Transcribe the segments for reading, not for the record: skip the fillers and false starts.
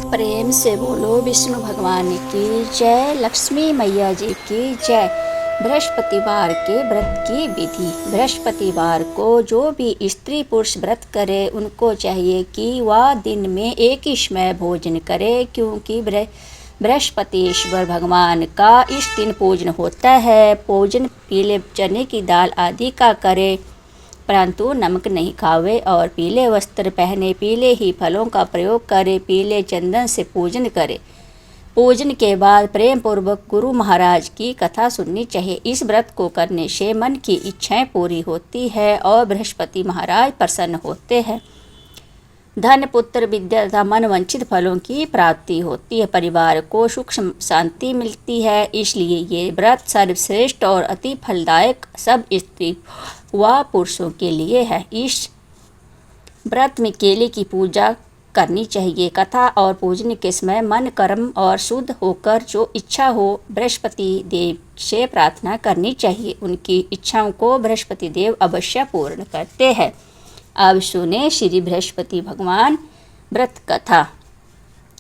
प्रेम से बोलो विष्णु भगवान की जय, लक्ष्मी मैया जी की जय। बृहस्पतिवार के व्रत की विधि। बृहस्पतिवार को जो भी स्त्री पुरुष व्रत करे उनको चाहिए कि वह दिन में एक ही समय भोजन करे, क्योंकि बृहस्पतिश्वर भगवान का इस दिन पूजन होता है। भोजन पीले चने की दाल आदि का करे, परंतु नमक नहीं खावे और पीले वस्त्र पहने, पीले ही फलों का प्रयोग करे, पीले चंदन से पूजन करे। पूजन के बाद प्रेम पूर्वक गुरु महाराज की कथा सुननी चाहिए। इस व्रत को करने से मन की इच्छाएं पूरी होती है और बृहस्पति महाराज प्रसन्न होते हैं। धन, पुत्र, विद्या तथा मन वांछित फलों की प्राप्ति होती है। परिवार को सुख शांति मिलती है। इसलिए ये व्रत सर्वश्रेष्ठ और अति फलदायक सब स्त्री व पुरुषों के लिए है। इस व्रत में केले की पूजा करनी चाहिए। कथा और पूजन के समय मन, कर्म और शुद्ध होकर जो इच्छा हो बृहस्पति देव से प्रार्थना करनी चाहिए। उनकी इच्छाओं को बृहस्पति देव अवश्य पूर्ण करते हैं। अब सुने श्री बृहस्पति भगवान व्रत कथा।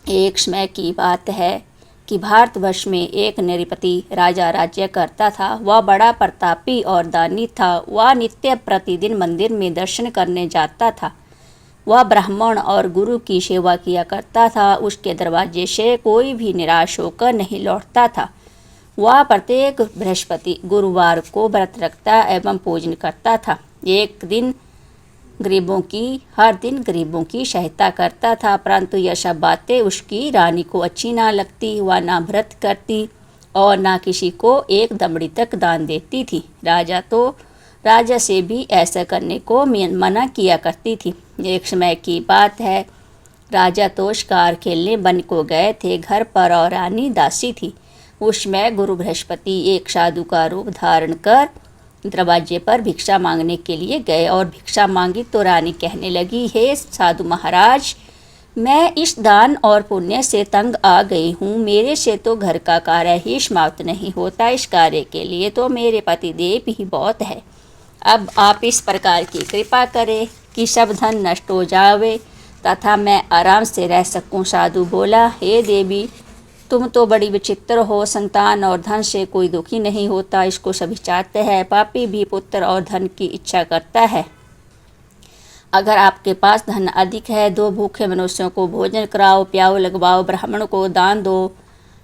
एक समय की बात है कि भारतवर्ष में एक नृपति राजा राज्य करता था। वह बड़ा प्रतापी और दानी था। वह नित्य प्रतिदिन मंदिर में दर्शन करने जाता था। वह ब्राह्मण और गुरु की सेवा किया करता था। उसके दरवाजे से कोई भी निराश होकर नहीं लौटता था। वह प्रत्येक बृहस्पति गुरुवार को व्रत रखता एवं पूजन करता था। हर दिन गरीबों की सहायता करता था, परंतु यह सब बातें उसकी रानी को अच्छी ना लगती। वह ना व्रत करती और ना किसी को एक दमड़ी तक दान देती थी। राजा से भी ऐसा करने को मना किया करती थी। एक समय की बात है, राजा तो शिकार खेलने वन को गए थे। घर पर और रानी दासी थी। उस समय गुरु बृहस्पति एक साधु का रूप धारण कर दरवाजे पर भिक्षा मांगने के लिए गए और भिक्षा मांगी तो रानी कहने लगी, हे साधु महाराज, मैं इस दान और पुण्य से तंग आ गई हूँ। मेरे से तो घर का कार्य ही समाप्त नहीं होता। इस कार्य के लिए तो मेरे पति देव ही बहुत है। अब आप इस प्रकार की कृपा करें कि सब धन नष्ट हो जावे तथा मैं आराम से रह सकूं। साधु बोला, हे देवी, तुम तो बड़ी विचित्र हो। संतान और धन से कोई दुखी नहीं होता, इसको सभी चाहते हैं। पापी भी पुत्र और धन की इच्छा करता है। अगर आपके पास धन अधिक है, 2 भूखे मनुष्यों को भोजन कराओ, प्याऊ लगवाओ, ब्राह्मण को दान दो,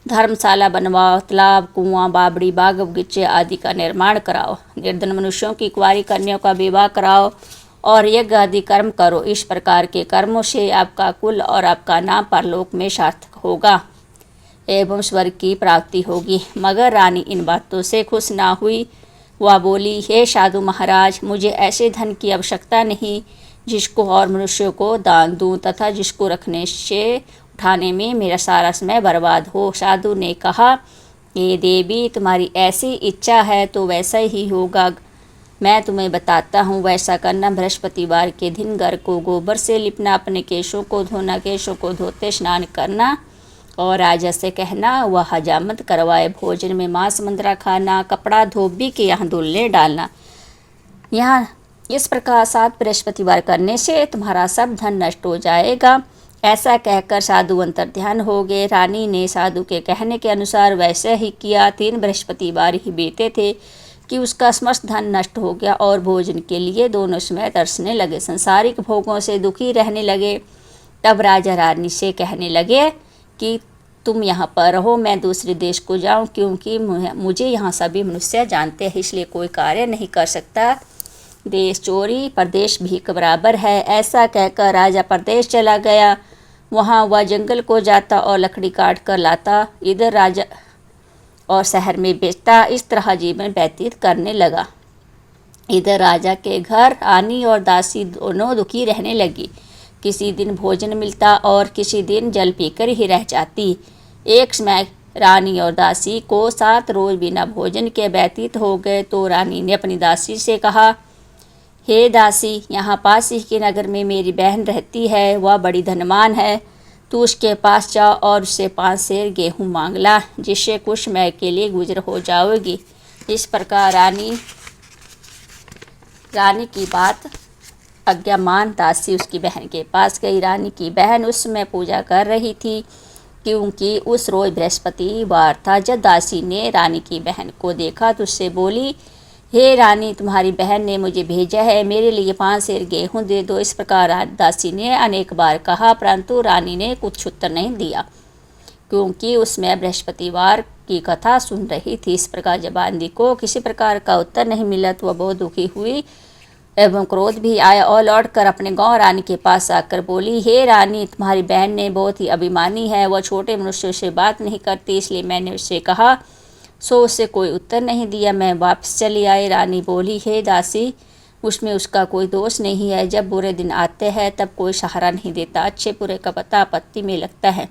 धर्मशाला बनवाओ, तालाब, कुआं, बावड़ी, बाग बगीचे आदि का निर्माण कराओ, निर्धन मनुष्यों की कुंवारी कन्याओं का विवाह कराओ और यज्ञ आदि कर्म करो। इस प्रकार के कर्मों से आपका कुल और आपका नाम परलोक में सार्थक होगा एवं स्वर्ग की प्राप्ति होगी। मगर रानी इन बातों से खुश ना हुई। वह बोली, हे साधु महाराज, मुझे ऐसे धन की आवश्यकता नहीं जिसको और मनुष्यों को दान दूं तथा जिसको रखने से उठाने में मेरा सारा समय बर्बाद हो। साधु ने कहा, ये देवी, तुम्हारी ऐसी इच्छा है तो वैसा ही होगा। मैं तुम्हें बताता हूँ, वैसा करना। बृहस्पतिवार के दिन घर को गोबर से लिपना, अपने केशों को धोना, केशों को धोते स्नान करना और राजा से कहना वह हजामत करवाए। भोजन में मांस मंद्रा खाना, कपड़ा धोबी के यहाँ धुलने डालना। यहाँ इस प्रकार 7 बृहस्पतिवार करने से तुम्हारा सब धन नष्ट हो जाएगा। ऐसा कहकर साधु अंतर्ध्यान हो गए। रानी ने साधु के कहने के अनुसार वैसे ही किया। 3 बृहस्पतिवार ही बीते थे कि उसका समस्त धन नष्ट हो गया और भोजन के लिए दोनों समय तरसने लगे, संसारिक भोगों से दुखी रहने लगे। तब राजा रानी से कहने लगे कि तुम यहाँ पर रहो, मैं दूसरे देश को जाऊँ, क्योंकि मुझे यहाँ सभी मनुष्य जानते हैं, इसलिए कोई कार्य नहीं कर सकता। देश चोरी परदेश भीख बराबर है। ऐसा कहकर राजा परदेश चला गया। वहाँ वह जंगल को जाता और लकड़ी काट कर लाता, इधर राजा और शहर में बेचता। इस तरह जीवन व्यतीत करने लगा। इधर राजा के घर रानी और दासी दोनों दुखी रहने लगी। किसी दिन भोजन मिलता और किसी दिन जल पीकर ही रह जाती। एक समय रानी और दासी को 7 रोज बिना भोजन के व्यतीत हो गए तो रानी ने अपनी दासी से कहा, हे दासी, यहाँ पास ही के नगर में मेरी बहन रहती है। वह बड़ी धनवान है। तू उसके पास जा और उससे 5 सेर गेहूँ मांग ला, जिससे कुछ समय के लिए गुजर हो जाओगी। इस प्रकार रानी की बात आज्ञामान दासी उसकी बहन के पास गई। रानी की बहन उस समय पूजा कर रही थी क्योंकि उस रोज़ बृहस्पतिवार था। जब दासी ने रानी की बहन को देखा तो उससे बोली, हे रानी, तुम्हारी बहन ने मुझे भेजा है, मेरे लिए 5 सेर गेहूँ दे दो। इस प्रकार दासी ने अनेक बार कहा, परंतु रानी ने कुछ उत्तर नहीं दिया क्योंकि उसमें बृहस्पतिवार की कथा सुन रही थी। इस प्रकार जब बांदी को किसी प्रकार का उत्तर नहीं मिला तो वह बहुत दुखी हुई एवं क्रोध भी आया और लौटकर अपने गांव रानी के पास आकर बोली, हे रानी, तुम्हारी बहन ने बहुत ही अभिमानी है, वह छोटे मनुष्यों से बात नहीं करती, इसलिए मैंने उससे कहा, सो उससे कोई उत्तर नहीं दिया, मैं वापस चली आई। रानी बोली, हे दासी, उसमें उसका कोई दोष नहीं है। जब बुरे दिन आते हैं तब कोई सहारा नहीं देता, अच्छे बुरे का पता आपत्ति में लगता है।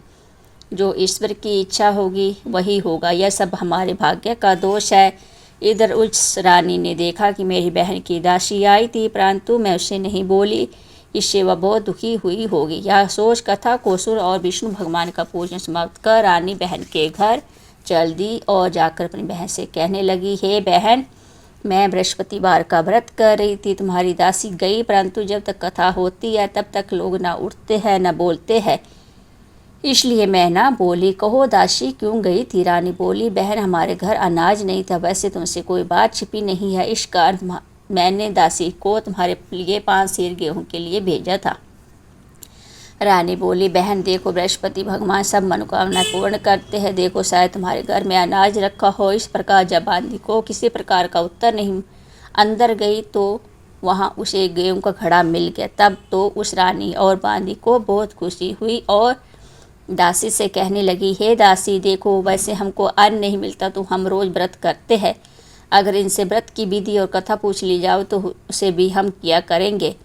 जो ईश्वर की इच्छा होगी वही होगा, यह सब हमारे भाग्य का दोष है। इधर उस रानी ने देखा कि मेरी बहन की दासी आई थी, परंतु मैं उससे नहीं बोली, इससे वह बहुत दुखी हुई होगी। यह सोच कथा को सुन और विष्णु भगवान का पूजन समाप्त कर रानी बहन के घर चल दी और जाकर अपनी बहन से कहने लगी, हे बहन, मैं बृहस्पतिवार का व्रत कर रही थी, तुम्हारी दासी गई, परंतु जब तक कथा होती है तब तक लोग ना उठते हैं न बोलते हैं, इसलिए मैं ना बोली। कहो दासी क्यों गई थी? रानी बोली, बहन, हमारे घर अनाज नहीं था, वैसे तुमसे कोई बात छिपी नहीं है, इस कारण मैंने दासी को तुम्हारे लिए 5 सेर गेहूँ के लिए भेजा था। रानी बोली, बहन, देखो, बृहस्पति भगवान सब मनोकामना पूर्ण करते हैं, देखो शायद तुम्हारे घर में अनाज रखा हो। इस प्रकार जब बांदी को किसी प्रकार का उत्तर नहीं अंदर गई तो वहाँ उसे गेहूँ का घड़ा मिल गया। तब तो उस रानी और बांदी को बहुत खुशी हुई और दासी से कहने लगी, हे दासी, देखो, वैसे हमको अन्न नहीं मिलता तो हम रोज़ व्रत करते हैं, अगर इनसे व्रत की विधि और कथा पूछ ली जाओ तो उसे भी हम किया करेंगे।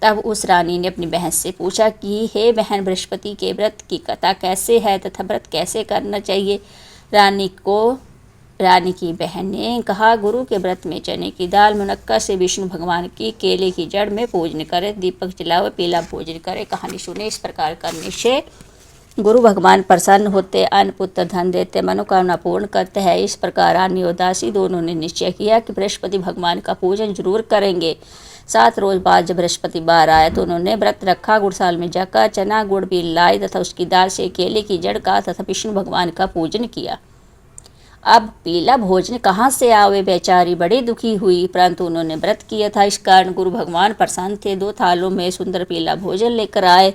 तब उस रानी ने अपनी बहन से पूछा कि हे बहन, बृहस्पति के व्रत की कथा कैसे है तथा व्रत कैसे करना चाहिए? रानी की बहन ने कहा, गुरु के व्रत में चने की दाल, मुनक्का से विष्णु भगवान की, केले की जड़ में पूजन करे, दीपक जलावे, पीला भोजन करे, कहानी सुने। इस प्रकार करने से गुरु भगवान प्रसन्न होते, अन्न पुत्र धन देते, मनोकामना पूर्ण करते हैं। इस प्रकार रानी और दासी दोनों ने निश्चय किया कि बृहस्पति भगवान का पूजन जरूर करेंगे। 7 रोज बाद जब बृहस्पतिवार आया तो उन्होंने व्रत रखा, गुड़साल में जाकर चना गुड़ भी लाई तथा उसकी दाल से केले की जड़ का तथा विष्णु भगवान का पूजन किया। अब पीला भोजन कहाँ से आवे? बेचारी बड़ी दुखी हुई, परंतु उन्होंने व्रत किया था, इस कारण गुरु भगवान प्रसन्न थे। 2 थालों में सुंदर पीला भोजन लेकर आए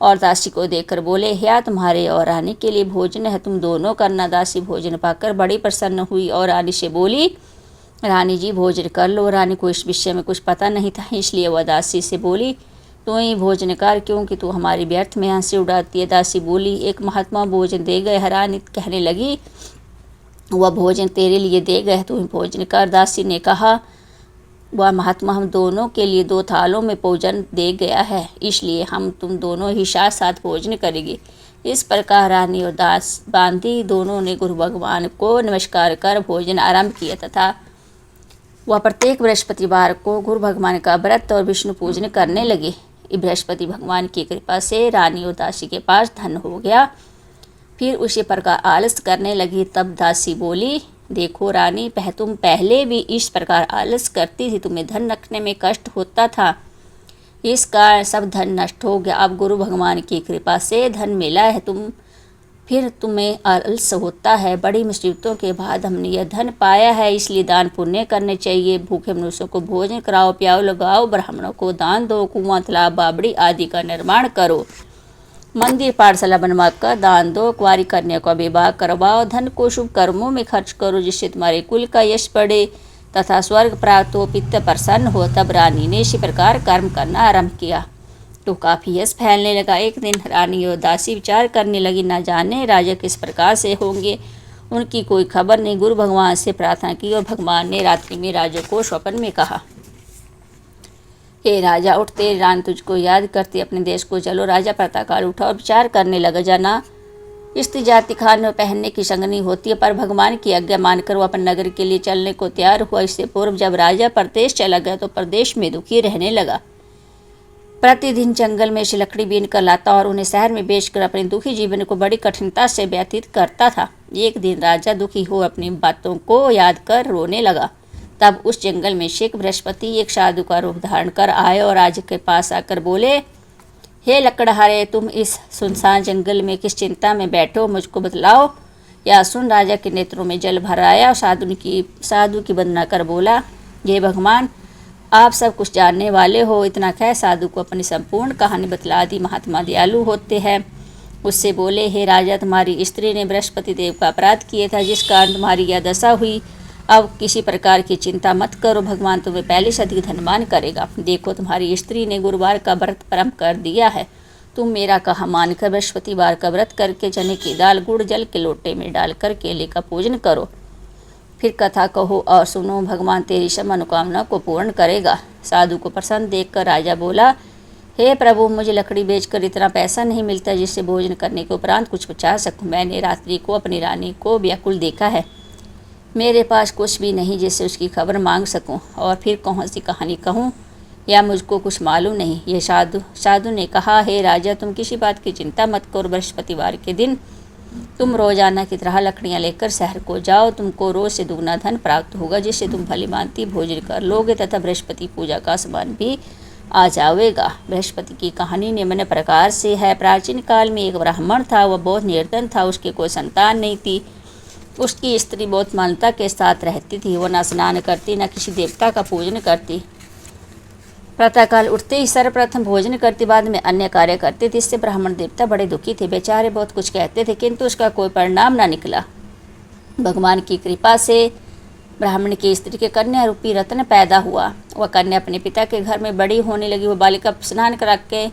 और दासी को देकर बोले, या तुम्हारे और रानी के लिए भोजन है, तुम दोनों करना। दासी भोजन पाकर बड़ी प्रसन्न हुई और रानी से बोली, रानी जी, भोजन कर लो। रानी को इस विषय में कुछ पता नहीं था, इसलिए वह दासी से बोली, तू ही भोजन कर, क्योंकि तू हमारी व्यर्थ में हंसी उड़ाती है। दासी बोली, एक महात्मा भोजन दे गए। रानी कहने लगी, वह भोजन तेरे लिए दे गए, तू ही भोजन कर। दासी ने कहा, वह महात्मा हम दोनों के लिए 2 थालों में भोजन दे गया है, इसलिए हम तुम दोनों ही साथ साथ भोजन करेंगे। इस प्रकार रानी और बांदी दोनों ने गुरु भगवान को नमस्कार कर भोजन आरंभ किया तथा वह प्रत्येक बृहस्पतिवार को गुरु भगवान का व्रत और विष्णु पूजन करने लगे। बृहस्पति भगवान की कृपा से रानी और दासी के पास धन हो गया। फिर उसी प्रकार आलस करने लगी। तब दासी बोली, देखो रानी, तुम पहले भी इस प्रकार आलस करती थी, तुम्हें धन रखने में कष्ट होता था, इस कारण सब धन नष्ट हो गया। अब गुरु भगवान की कृपा से धन मिला है, फिर तुम्हें आलस होता है। बड़ी मुसीबतों के बाद हमने यह धन पाया है, इसलिए दान पुण्य करने चाहिए। भूखे मनुष्यों को भोजन कराओ, प्याऊ लगाओ, ब्राह्मणों को दान दो, कुआं, तालाब, बावड़ी आदि का निर्माण करो, मंदिर पाठशाला बनवाकर दान दो, कुंवारी कन्या का विवाह करवाओ, धन को शुभ कर्मों में खर्च करो, जिससे तुम्हारे कुल का यश बढ़े तथा स्वर्ग प्राप्त हो, पिता प्रसन्न हो। तब रानी ने इसी प्रकार कर्म करना आरंभ किया तो काफ़ी यश फैलने लगा। एक दिन रानी और दासी विचार करने लगी, न जाने राजा किस प्रकार से होंगे, उनकी कोई खबर नहीं। गुरु भगवान से प्रार्थना की और भगवान ने रात्रि में राजा को स्वप्न में कहा, हे राजा, उठ, तेरी रानी तुझको याद करती, अपने देश को चलो। राजा प्रातःकाल उठा और विचार करने लगा, जाना स्त्री जाति खान में पहनने की संगनी होती है, पर भगवान की आज्ञा मानकर वो अपने नगर के लिए चलने को तैयार हुआ। इससे पूर्व जब राजा प्रदेश चला गया तो प्रदेश में दुखी रहने लगा। प्रतिदिन जंगल में से लकड़ी बीन कर लाता और उन्हें शहर में बेचकर अपने दुखी जीवन को बड़ी कठिनता से व्यतीत करता था। एक दिन राजा दुखी हो अपनी बातों को याद कर रोने लगा। तब उस जंगल में शेख बृहस्पति एक साधु का रूप धारण कर आए और राजा के पास आकर बोले, हे लकड़हारे, तुम इस सुनसान जंगल में किस चिंता में बैठो, मुझको बतलाओ। या सुन राजा के नेत्रों में जल भर आया और साधु की वंदना कर बोला, ये भगवान, आप सब कुछ जानने वाले हो। इतना कह साधु को अपनी संपूर्ण कहानी बतला दी। महात्मा दयालु होते हैं। उससे बोले, हे राजा, तुम्हारी स्त्री ने बृहस्पति देव का अपराध किया था, जिस कारण तुम्हारी यह दशा हुई। अब किसी प्रकार की चिंता मत करो, भगवान तुम्हें पहले से अधिक धनवान करेगा। देखो, तुम्हारी स्त्री ने गुरुवार का व्रत प्रारंभ कर दिया है। तुम मेरा कहा मानकर बृहस्पतिवार का व्रत करके चने की दाल गुड़ जल के लोटे में डालकर केले का पूजन करो। फिर कथा कहो और सुनो, भगवान तेरी सब मनोकामना को पूर्ण करेगा। साधु को प्रसन्न देखकर राजा बोला, हे प्रभु, मुझे लकड़ी बेचकर इतना पैसा नहीं मिलता जिससे भोजन करने के उपरांत कुछ बचा सकूं। मैंने रात्रि को अपनी रानी को व्याकुल देखा है। मेरे पास कुछ भी नहीं जिससे उसकी खबर मांग सकूं, और फिर कौन सी कहानी कहूं या मुझको कुछ मालूम नहीं। ये साधु ने कहा, हे राजा, तुम किसी बात की चिंता मत करो। बृहस्पतिवार के दिन तुम रोजाना की तरह लकड़ियाँ लेकर शहर को जाओ। तुमको रोज से दुगना धन प्राप्त होगा, जिससे तुम भली भांति भोजन कर लोगे तथा बृहस्पति पूजा का सामान भी आ जाएगा। बृहस्पति की कहानी निम्न प्रकार से है। प्राचीन काल में एक ब्राह्मण था। वह बहुत निर्धन था। उसके कोई संतान नहीं थी। उसकी स्त्री बहुत मानता के साथ रहती थी। वह न स्नान करती, न किसी देवता का पूजन करती। प्रातःकाल उठते ही सर्वप्रथम भोजन करती, बाद में अन्य कार्य करती थी। इससे ब्राह्मण देवता बड़े दुखी थे। बेचारे बहुत कुछ कहते थे, किंतु उसका कोई परिणाम न निकला। भगवान की कृपा से ब्राह्मण की स्त्री के कन्या रूपी रत्न पैदा हुआ। वह कन्या अपने पिता के घर में बड़ी होने लगी। वह बालिका स्नान करा के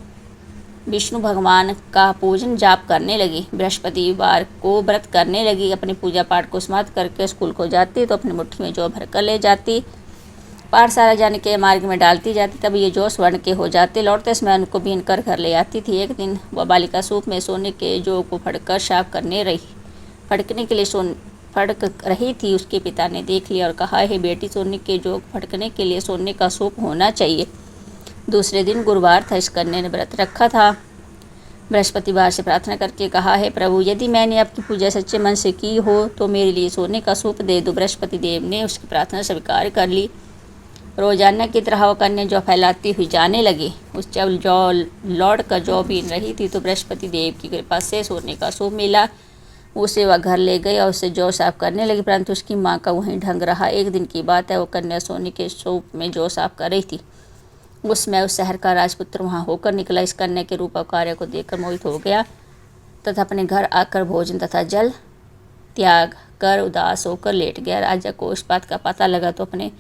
विष्णु भगवान का पूजन जाप करने लगी। बृहस्पतिवार को व्रत करने लगी। अपनी पूजा पाठ को समाप्त करके स्कूल को जाती तो अपनी मुट्ठी में जौ भर कर ले जाती। पाठशाला जाने के मार्ग में डालती जाती, तब ये जौ स्वर्ण के हो जाते। लौटते समय उनको बीन कर घर ले आती थी। एक दिन वह बालिका सूप में सोने के जौ को फड़कर साफ फड़कने के लिए फड़क रही थी। उसके पिता ने देख लिया और कहा, हे बेटी, सोने के जौ फड़कने के लिए सोने का सूप होना चाहिए। दूसरे दिन गुरुवार था। इस कन्या ने व्रत रखा था। बृहस्पतिवार से प्रार्थना करके कहा, हे प्रभु, यदि मैंने आपकी पूजा सच्चे मन से की हो तो मेरे लिए सोने का सूप दे दो। बृहस्पति देव ने उसकी प्रार्थना स्वीकार कर ली। रोजाना की तरह वह कन्या जौ फैलाती हुई जाने लगी। उस जब जौ लौट कर जौ बीन रही थी तो बृहस्पति देव की कृपा से सोने का सूप मिला। उसे वह घर ले गई और उसे जौ साफ करने लगी, परंतु उसकी माँ का वहीं ढंग रहा। एक दिन की बात है, वो कन्या सोने के सूप में जौ साफ कर रही थी। उसमें उस शहर का राजपुत्र वहाँ होकर निकला। इस कन्या के रूप और कार्य को देखकर मोहित हो गया तथा अपने घर आकर भोजन तथा जल त्याग कर उदास होकर लेट गया। राजा को इस बात का पता लगा तो अपने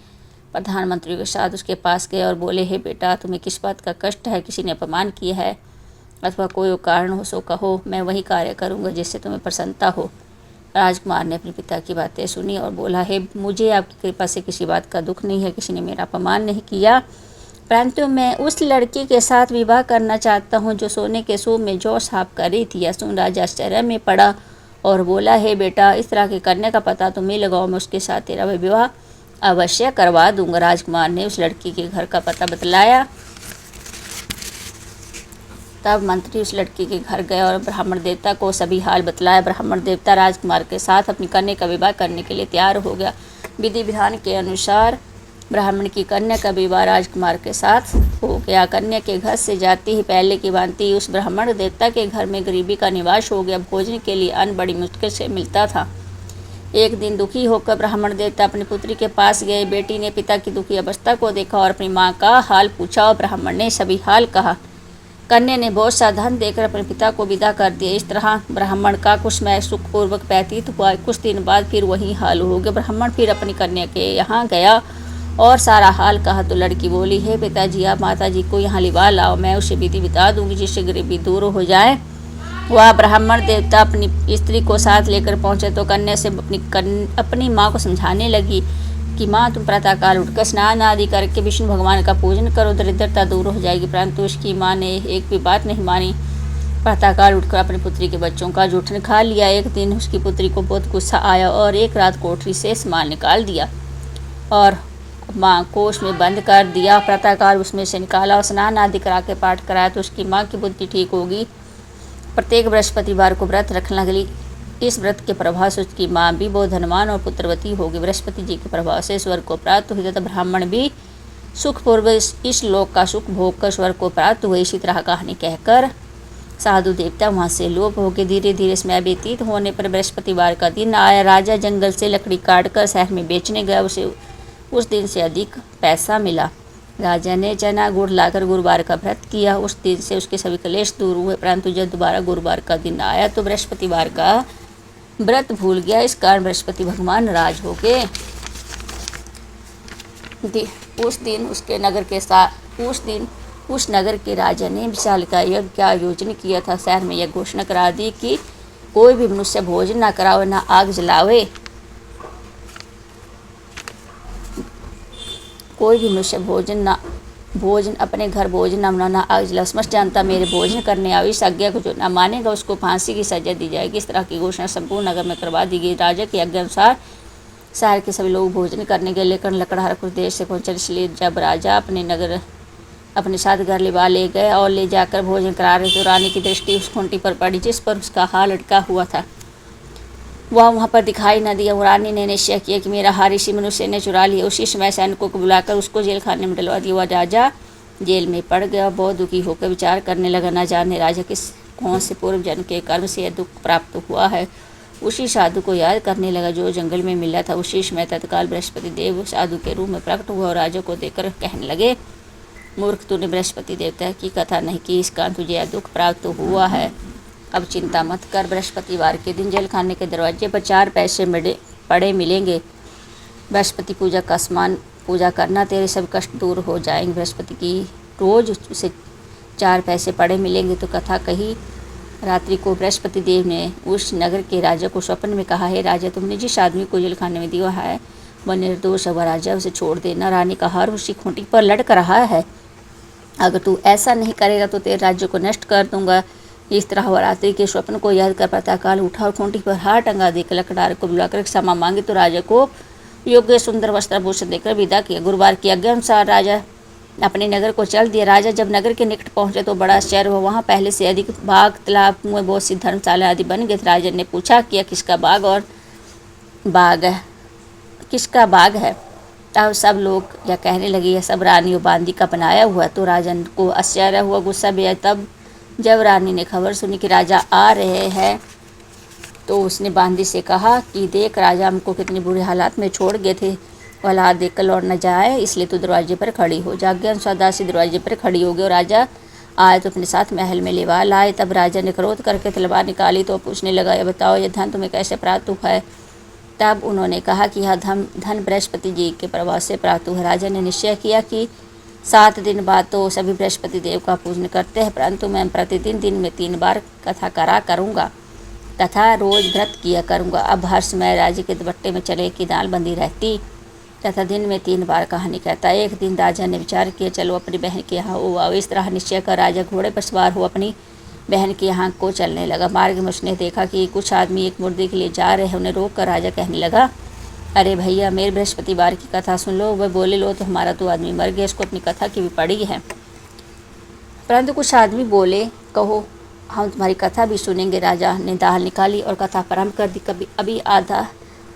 प्रधानमंत्री के साथ उसके पास गए और बोले, हे बेटा, तुम्हें किस बात का कष्ट है? किसी ने अपमान किया है अथवा कोई कारण हो सो कहो, मैं वही कार्य करूँगा जिससे तुम्हें प्रसन्नता हो। राजकुमार ने अपने पिता की बातें सुनी और बोला, हे, मुझे आपकी कृपा से किसी बात का दुख नहीं है। किसी ने मेरा अपमान नहीं किया, परंतु मैं उस लड़की के साथ विवाह करना चाहता हूँ जो सोने के सूप में जौ साफ कर रही थी। यह सुन राजा आश्चर्य में पड़ा और बोला, हे बेटा, इस तरह की कन्या का पता तुम्हें लगाओ, मैं उसके साथ तेरा विवाह अवश्य करवा दूंगा। राजकुमार ने उस लड़की के घर का पता बतलाया। तब मंत्री उस लड़की के घर गए और ब्राह्मण देवता को सभी हाल बतलाया। ब्राह्मण देवता राजकुमार के साथ अपनी कन्या का विवाह करने के लिए तैयार हो गया। विधि विधान के अनुसार ब्राह्मण की कन्या का विवाह राजकुमार के साथ हो गया। कन्या के घर से जाती ही पहले की भांति उस ब्राह्मण देवता के घर में गरीबी का निवास हो गया। भोजन के लिए अन्न बड़ी मुश्किल से मिलता था। एक दिन दुखी होकर ब्राह्मण देवता अपनी पुत्री के पास गए। बेटी ने पिता की दुखी अवस्था को देखा और अपनी माँ का हाल पूछा और ब्राह्मण ने सभी हाल कहा। कन्या ने बहुत सा धन देकर अपने पिता को विदा कर दिया। इस तरह ब्राह्मण का कुछ समय सुखपूर्वक व्यतीत हुआ। कुछ दिन बाद फिर वही हाल हो गया। ब्राह्मण फिर अपनी कन्या के यहाँ गया और सारा हाल कहा तो लड़की बोली, हे पिताजी, आप माताजी को यहाँ लिवा लाओ, मैं उसे विधि बता दूंगी जिससे गरीबी दूर हो जाए। वह ब्राह्मण देवता अपनी स्त्री को साथ लेकर पहुंचे तो कन्या से अपनी माँ को समझाने लगी कि माँ, तुम प्रातःकाल उठकर स्नान आदि करके विष्णु भगवान का पूजन करो, दरिद्रता दूर हो जाएगी। परंतु उसकी माँ ने एक भी बात नहीं मानी। प्रातःकाल उठकर अपनी पुत्री के बच्चों का जूठन खा लिया। एक दिन उसकी पुत्री को बहुत गुस्सा आया और एक रात कोठरी से सामान निकाल दिया और माँ को उसमें बंद कर दिया। प्रातःकाल उसमें से निकाला और स्नान आदि करा के पाठ कराया तो उसकी माँ की बुद्धि ठीक होगी। प्रत्येक बृहस्पतिवार को व्रत रखने लगी। इस व्रत के प्रभाव से उसकी माँ भी बहुत धनवान और पुत्रवती होगी। बृहस्पति जी के प्रभाव से स्वर्ग को प्राप्त हुई तथा ब्राह्मण भी सुखपूर्वक इस लोक का सुख भोग कर स्वर्ग को प्राप्त हुए। इसी तरह कहानी कहकर साधु देवता वहाँ से लोप हो गए। धीरे धीरे समय व्यतीत होने पर बृहस्पतिवार का दिन आया। राजा जंगल से लकड़ी काटकर शहर में बेचने गया। उसे उस दिन से अधिक पैसा मिला। राजा ने चना गुड़ लाकर गुरुवार का व्रत किया। उस दिन से उसके सभी क्लेश दूर हुए। परंतु जब दोबारा गुरुवार का दिन आया तो बृहस्पतिवार का व्रत भूल गया। इस कारण बृहस्पति भगवान नाराज हो गए। उस दिन उस नगर के राजा ने विशालकाय यज्ञ का आयोजन किया था। शहर में यह घोषणा करा दी कि कोई भी मनुष्य भोजन न करावे, न आग जलावे। कोई भी मनुष्य भोजन अपने घर भोजन न बनाना, आग जला। समस्त जानता मेरे भोजन करने आवे। इस आज्ञा को जो न मानेगा उसको फांसी की सजा दी जाएगी। इस तरह की घोषणा संपूर्ण नगर में करवा दी गई। राजा के आज्ञा अनुसार शहर के सभी लोग भोजन करने के लिए लकड़हारा कुछ देर से पहुंचे। इसलिए जब राजा अपने साथ घर ले गए और ले जाकर भोजन करा रहे तो रानी की दृष्टि उस खूंटी पर पड़ी जिस पर उसका हार लटका हुआ था। वह वहाँ पर दिखाई न दिया। रानी ने निश्चय किया कि मेरा हार इसी मनुष्य ने चुरा लिया। उसी समय सैनिकों को बुलाकर उसको जेल खाने में डलवा दिया। वह राजा जेल में पड़ गया। बहुत दुखी होकर विचार करने लगा, न जाने राजा कौन से पूर्व जन्म के कर्म से यह दुख प्राप्त हुआ है। उसी साधु को याद करने लगा जो जंगल में मिला था। उसी समय तत्काल बृहस्पति देव साधु के रूप में प्रकट हुआ और राजा को देखकर कहने लगे, मूर्ख, तूने बृहस्पति देवता की कथा नहीं की, इस कारण तुझे यह दुख प्राप्त हुआ है। अब चिंता मत कर। बृहस्पतिवार के दिन जेल खाने के दरवाजे पर 4 पैसे पड़े मिलेंगे। बृहस्पति पूजा का स्नान पूजा करना, तेरे सब कष्ट दूर हो जाएंगे। बृहस्पति की रोज उसे 4 पैसे पड़े मिलेंगे। तो कथा कही। रात्रि को बृहस्पति देव ने उस नगर के राजा को स्वप्न में कहा, हे राजा, तुमने जिस आदमी को जेल खाने में दिया है वह निर्दोष है। वह राजा, उसे छोड़ देना। रानी का हार उसी खूंटी पर लटक रहा है। अगर तू ऐसा नहीं करेगा तो तेरे राज्य को नष्ट कर दूंगा। इस तरह वह रात्रि के स्वप्न को याद कर प्रातःकाल उठा और खूंटी पर हार टंगा देकर लकड़हारे को बुलाकर क्षमा मांगी तो राजा को योग्य सुंदर वस्त्रभूषण देकर विदा किया। गुरुवार की आज्ञा अनुसार राजा अपने नगर को चल दिया। राजा जब नगर के निकट पहुंचे तो बड़ा आश्चर्य हुआ। वहाँ पहले से अधिक बाग, तालाब, कुएं, बहुत सी धर्मशाला आदि बन गए। राजा ने पूछा कि किसका बाग है। तब सब लोग यह कहने लगे, यह सब रानी और बांदी का बनाया हुआ। तो राजन को आश्चर्य हुआ, गुस्सा भी आया। तब जब रानी ने खबर सुनी कि राजा आ रहे हैं तो उसने बांदी से कहा कि देख, राजा हमको कितनी बुरे हालात में छोड़ गए थे। वह हालात देखकर लौट न जाए, इसलिए तो दरवाजे पर खड़ी हो। आज्ञा अनुसार दासी दरवाजे पर खड़ी हो गई और राजा आए तो अपने साथ महल में लेवा लाए। तब राजा ने क्रोध करके तलवार निकाली तो पूछने लगा, यह बताओ, यह धन तुम्हें कैसे प्राप्त हुआ है। तब उन्होंने कहा कि यह धन बृहस्पति जी के प्रभाव से प्राप्त हुआ। राजा ने निश्चय किया कि 7 दिन बाद तो सभी बृहस्पति देव का पूजन करते हैं, परंतु मैं प्रतिदिन दिन में 3 बार कथा करा करूँगा तथा रोज व्रत किया करूँगा। अब हर समय राज्य के दुपट्टे में चले की दाल बंदी रहती तथा दिन में 3 बार कहानी कहता। एक दिन राजा ने विचार किया, चलो अपनी बहन के यहाँ हो आओ। इस तरह निश्चय कर राजा घोड़े पर सवार हो अपनी बहन के यहाँ को चलने लगा। मार्ग में उसने देखा कि कुछ आदमी एक मुर्दे के लिए जा रहे हैं। उन्हें रोक कर राजा कहने लगा, अरे भैया, मेरे बृहस्पतिवार की कथा सुन लो। वह बोले, लो तो हमारा तो आदमी मर गया, इसको अपनी कथा की भी पड़ी है। परंतु कुछ आदमी बोले, कहो, हम तुम्हारी कथा भी सुनेंगे। राजा ने दाल निकाली और कथा प्रारंभ कर दी।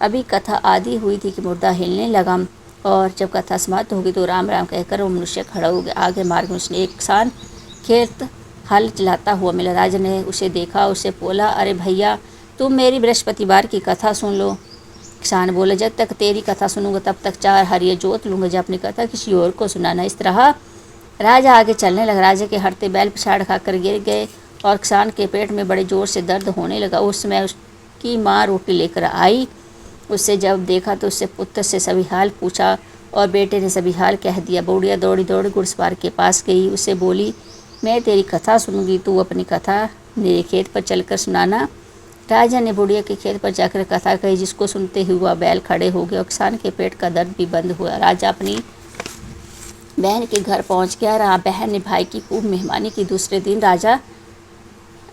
अभी कथा आधी हुई थी कि मुर्दा हिलने लगा और जब कथा समाप्त होगी तो राम राम कहकर वो मनुष्य खड़ा हो गया। आगे मार्ग में उसने एक किसान खेत हल चलाता हुआ मिला। राजा ने उसे देखा, उसे बोला, अरे भैया, तुम मेरी बृहस्पतिवार की कथा सुन लो। किसान बोले, जब तक तेरी कथा सुनूंगा तब तक 4 हरिये जोत लूँगा, जब अपनी कथा किसी और को सुनाना। इस तरह राजा आगे चलने लगा। राजा के हटते बैल पिछाड़ खाकर गिर गए और किसान के पेट में बड़े जोर से दर्द होने लगा। उस समय उसकी माँ रोटी लेकर आई। उससे जब देखा तो उससे पुत्र से सभी हाल पूछा और बेटे ने सभी हाल कह दिया। बुढ़िया दौड़ी घुड़सवार के पास गई। उससे बोली, मैं तेरी कथा सुनूंगी, तू अपनी कथा मेरे खेत पर चलकर सुनाना। राजा ने बुढ़िया के खेत पर जाकर कथा कही, जिसको सुनते हुआ बैल खड़े हो गए और किसान के पेट का दर्द भी बंद हुआ। राजा अपनी बहन के घर पहुंच गया। रहा बहन ने भाई की खूब मेहमानी की। दूसरे दिन राजा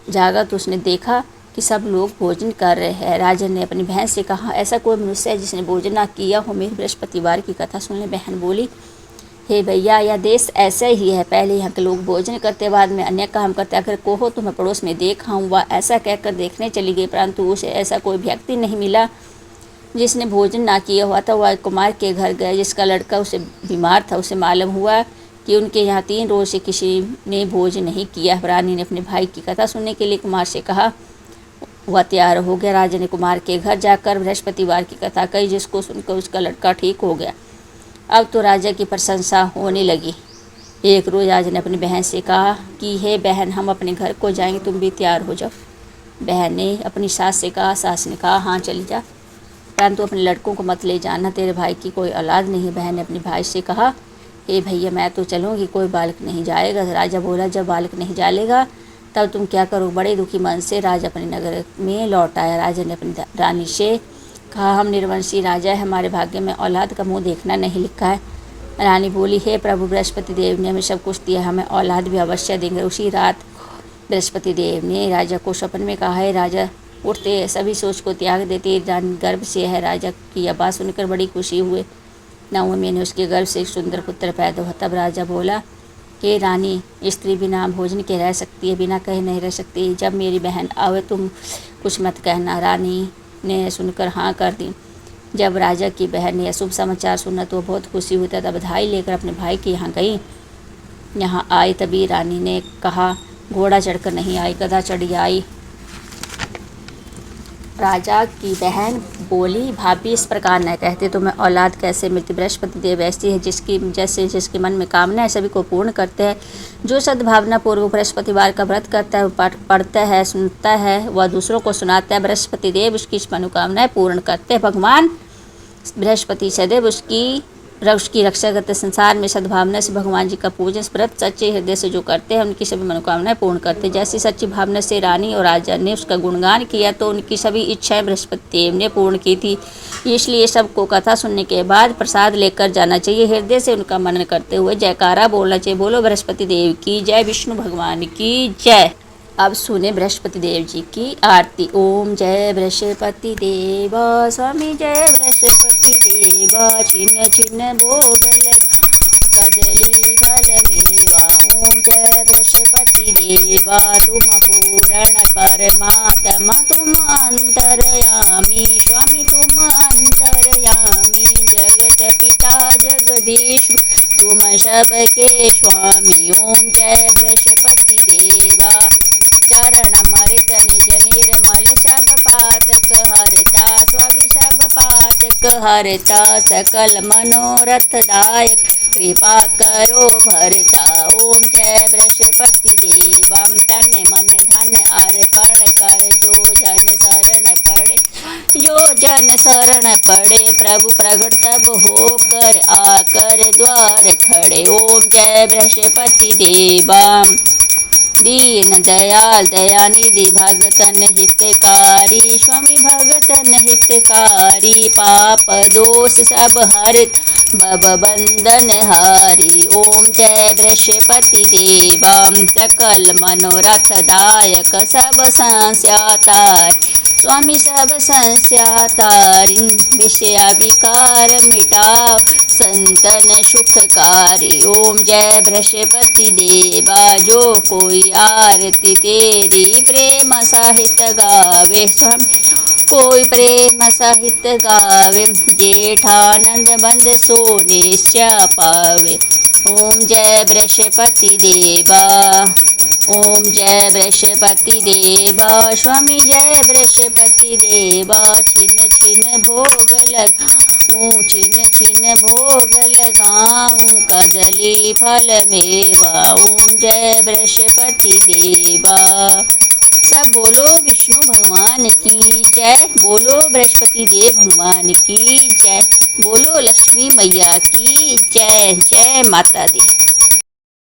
जागा तो उसने देखा कि सब लोग भोजन कर रहे हैं। राजा ने अपनी बहन से कहा, ऐसा कोई मनुष्य है जिसने भोजन ना किया हो, मेरी बृहस्पतिवार की कथा सुन ले। बहन बोली, हे भैया, यह देश ऐसा ही है। पहले यहाँ के लोग भोजन करते, बाद में अन्य काम करते। अगर कोहो तुम्हें पड़ोस में देखा हूँ, वह ऐसा कहकर देखने चली गई, परंतु उसे ऐसा कोई व्यक्ति नहीं मिला जिसने भोजन ना किया हुआ था। वह कुमार के घर गए जिसका लड़का उसे बीमार था। उसे मालूम हुआ कि उनके यहाँ 3 रोज से किसी ने भोजन नहीं किया। रानी ने अपने भाई की कथा सुनने के लिए कुमार से कहा। वह तैयार हो गया। राजा ने कुमार के घर जाकर बृहस्पतिवार की कथा कही, जिसको सुनकर उसका लड़का ठीक हो गया। अब तो राजा की प्रशंसा होने लगी। एक रोज़ राजा ने अपनी बहन से कहा कि हे बहन, हम अपने घर को जाएंगे, तुम भी तैयार हो जाओ। बहन ने अपनी सास से कहा। सास ने कहा हाँ चली जा, परंतु अपने लड़कों को मत ले जाना, तेरे भाई की कोई औलाद नहीं। बहन ने अपने भाई से कहा हे भैया, मैं तो चलूँगी, कोई बालक नहीं जाएगा। राजा बोला जब बालक नहीं जाएगा तब तुम क्या करो। बड़े दुखी मन से राजा अपने नगर में लौट आया। राजा ने अपनी रानी से कहा हम निर्वंशी राजा है, हमारे भाग्य में औलाद का मुँह देखना नहीं लिखा है। रानी बोली हे प्रभु, बृहस्पति देव ने हमें सब कुछ दिया, हमें औलाद भी अवश्य देंगे। उसी रात बृहस्पति देव ने राजा को सपन में कहा है राजा, उठते सभी सोच को त्याग देते, रानी गर्भ से है। राजा की यह बात सुनकर बड़ी खुशी हुए। 9वें महीने उसके गर्भ से एक सुंदर पुत्र पैदा हुआ। तब राजा बोला कि रानी, स्त्री बिना भोजन के रह सकती है, बिना कहे नहीं रह सकती। जब मेरी बहन आवे तुम कुछ मत कहना। रानी ने सुनकर हाँ कर दी। जब राजा की बहन ने यह शुभ समाचार सुना तो बहुत खुशी हुई। तब बधाई लेकर अपने भाई के यहाँ गई। यहाँ आई तभी रानी ने कहा घोड़ा चढ़कर नहीं आई, गधा चढ़ी आई। राजा की बहन बोली भाभी, इस प्रकार न कहते तुम्हें औलाद कैसे मिलती। बृहस्पति देव ऐसी है जिसके मन में कामना है सभी को पूर्ण करते हैं। जो सद्भावना पूर्वक बृहस्पतिवार का व्रत करता है, पढ़ता है, सुनता है, वह दूसरों को सुनाता है, बृहस्पति देव उसकी मनोकामनाएं पूर्ण करते हैं। भगवान बृहस्पति सदैव उसकी रक्षा करते। संसार में सद्भावना से भगवान जी का पूजन व्रत सच्चे हृदय से जो करते हैं उनकी सभी मनोकामनाएं पूर्ण करते हैं। जैसी सच्ची भावना से रानी और राजा ने उसका गुणगान किया तो उनकी सभी इच्छाएं बृहस्पति देव ने पूर्ण की थी। इसलिए सबको कथा सुनने के बाद प्रसाद लेकर जाना चाहिए। हृदय से उनका मनन करते हुए जयकारा बोलना चाहिए। बोलो बृहस्पति देव की जय, विष्णु भगवान की जय। अब सुने बृहस्पति देव जी की आरती। ओम जय बृहस्पति देव, स्वामी जय बृहस्पति देव। छिन्न छिन्न भोग लग कदली फल मेवा। ओम जय बृहस्पति देव, तुम पूर्ण परमात्मा, तुम अंतर्यामी स्वामी, तुम अंतर्यामी। जगत पिता जगदीश, तुम सबके स्वामी। ओम जय बृहस्पति देवा, चरण अमृत निज निर्मल, सब पातक हरता, स्वामी सब पातक हरता। सकल मनोरथ दायक, कृपा करो भरता। ओम जय बृहस्पति देवम, तन मन धन अर्पण कर, जो जन शरण पड़े, जो जन शरण पड़े, प्रभु प्रगट तब होकर आकर द्वार खड़े। ओम जय बृहस्पति देवम, दीन दयाल दयानिधि, भगतन हितकारी, स्वामी भगतन हितकारी। पाप दोष सब हरित, भव बंधन हारी। ओम जय बृहस्पति देवम, सकल मनोरथ दायक, सब संस्यातार, स्वामी सब संस्यातारी। विषय विकार मिटाओ, संतन सुखकारी। ओम जय बृहस्पति देवा, जो कोई आरती तेरी प्रेम सहित गावे, स्वामी कोई प्रेम सहित गावे, जेठानंद बंद सोनिश्च पावे। ओम जय बृहस्पति देवा, ओम जय बृहस्पति देवा, स्वामी जय बृहस्पति देवा। छिन्न छिन्न भोग लगाऊं, छिन्न छिन्न भोग लगाऊं, कदली फल मेवा। ओम जय बृहस्पति देवा। सब बोलो विष्णु भगवान की जय, बोलो बृहस्पति देव भगवान की जय, बोलो लक्ष्मी मैया की जय। जय माता दी।